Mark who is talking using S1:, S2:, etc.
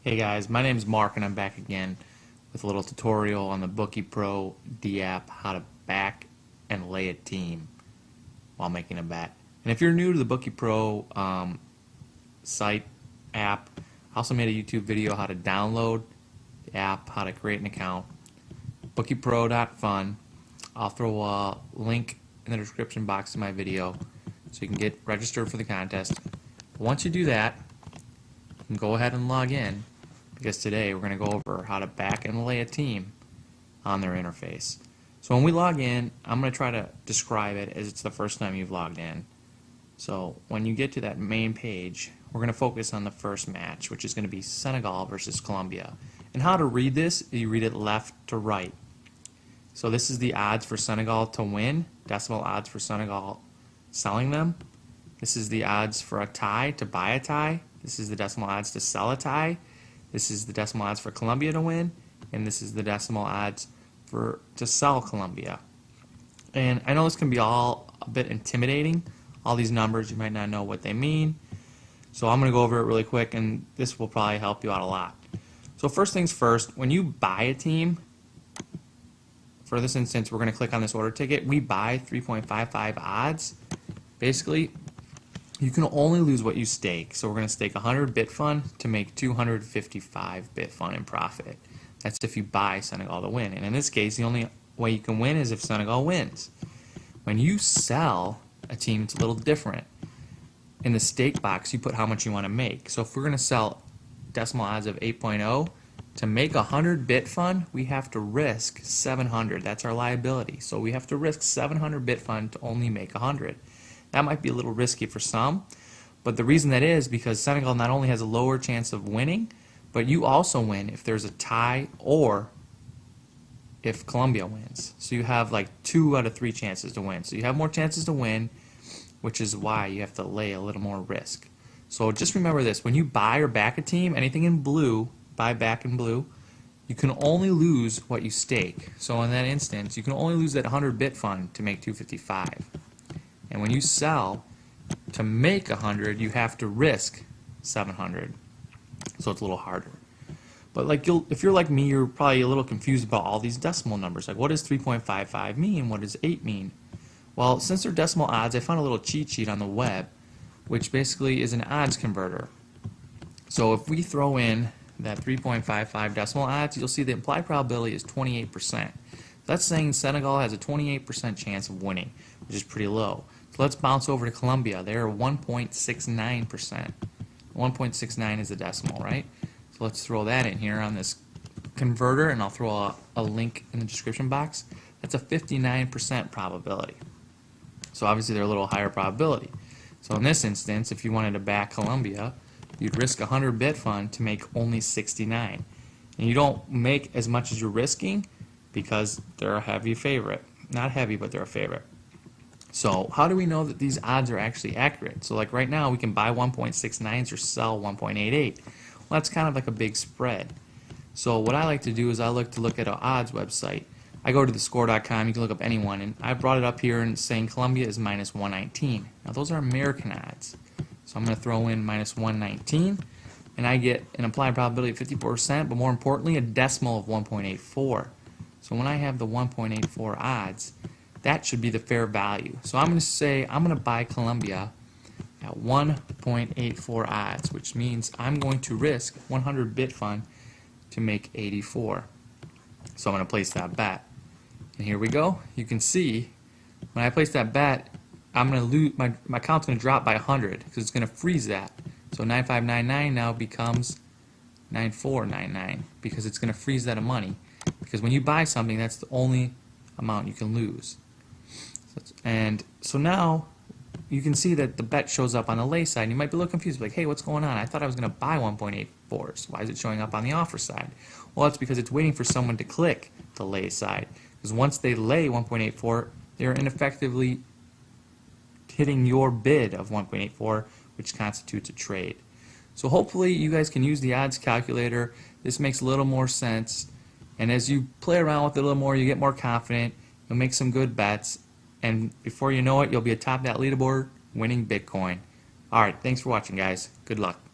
S1: Hey guys, my name is Mark and I'm back again with a little tutorial on the BookiePro dApp, how to back and lay a team while making a bet. And if you're new to the BookiePro site app, I also made a YouTube video how to download the app, how to create an account, BookiePro.Fun. I'll throw a link in the description box to my video so you can get registered for the contest. Once you do that, you can go ahead and log in, because today we're going to go over how to back and lay a team on their interface. So when we log in, I'm going to try to describe it as it's the first time you've logged in. So when you get to that main page, we're going to focus on the first match, which is going to be Senegal versus Colombia. And how to read this, you read it left to right. So this is the odds for Senegal to win, decimal odds for Senegal selling them. This is the odds for a tie, to buy a tie. This is the decimal odds to sell a tie. This is the decimal odds for Colombia to win, and this is the decimal odds to sell Colombia. And I know this can be all a bit intimidating. All these numbers, you might not know what they mean. So I'm going to go over it really quick, and this will probably help you out a lot. So first things first, when you buy a team, for this instance, we're going to click on this order ticket. We buy 3.55 odds. Basically, you can only lose what you stake. So we're going to stake 100 BitFun to make 255 BitFun in profit. That's if you buy Senegal to win. And in this case, the only way you can win is if Senegal wins. When you sell a team, it's a little different. In the stake box, you put how much you want to make. So if we're going to sell decimal odds of 8.0, to make 100 BitFun, we have to risk 700. That's our liability. So we have to risk 700 BitFun to only make 100. That might be a little risky for some, but the reason that is because Senegal not only has a lower chance of winning, but you also win if there's a tie or if Colombia wins. So you have like 2 out of 3 chances to win. So you have more chances to win, which is why you have to lay a little more risk. So just remember this, when you buy or back a team, anything in blue, buy, back in blue, you can only lose what you stake. So in that instance, you can only lose that 100 BitFun to make 255. And when you sell, to make 100, you have to risk 700. So it's a little harder. But like if you're like me, you're probably a little confused about all these decimal numbers. Like, what does 3.55 mean? What does 8 mean? Well, since they're decimal odds, I found a little cheat sheet on the web, which basically is an odds converter. So if we throw in that 3.55 decimal odds, you'll see the implied probability is 28%. That's saying Senegal has a 28% chance of winning, which is pretty low. So let's bounce over to Colombia. They're 1.69%. 1.69 is the decimal, right? So let's throw that in here on this converter, and I'll throw a link in the description box. That's a 59% probability. So obviously they're a little higher probability. So in this instance, if you wanted to back Colombia, you'd risk 100 BitFun to make only 69. And you don't make as much as you're risking because they're a heavy favorite. Not heavy, but they're a favorite. So how do we know that these odds are actually accurate? So like right now, we can buy 1.69s or sell 1.88. Well, that's kind of like a big spread. So what I like to do is I like to look at an odds website. I go to thescore.com, you can look up anyone, and I brought it up here and saying Colombia is minus 119. Now those are American odds. So I'm going to throw in minus 119, and I get an implied probability of 54%, but more importantly, a decimal of 1.84. So when I have the 1.84 odds, that should be the fair value. So I'm going to say I'm going to buy Colombia at 1.84 odds, which means I'm going to risk 100 BitFun to make 84. So I'm going to place that bet. And here we go. You can see when I place that bet, I'm going to lose, my account's going to drop by 100 because it's going to freeze that. So 9599 now becomes 9499 because it's going to freeze that of money. Because when you buy something, that's the only amount you can lose. And so now you can see that the bet shows up on the lay side. And you might be a little confused, like, hey, what's going on? I thought I was going to buy 1.84s. Why is it showing up on the offer side? Well, it's because it's waiting for someone to click the lay side. Because once they lay 1.84, they're ineffectively hitting your bid of 1.84, which constitutes a trade. So hopefully you guys can use the odds calculator. This makes a little more sense. And as you play around with it a little more, you get more confident. You'll make some good bets. And before you know it, you'll be atop that leaderboard winning Bitcoin. Alright, thanks for watching, guys. Good luck.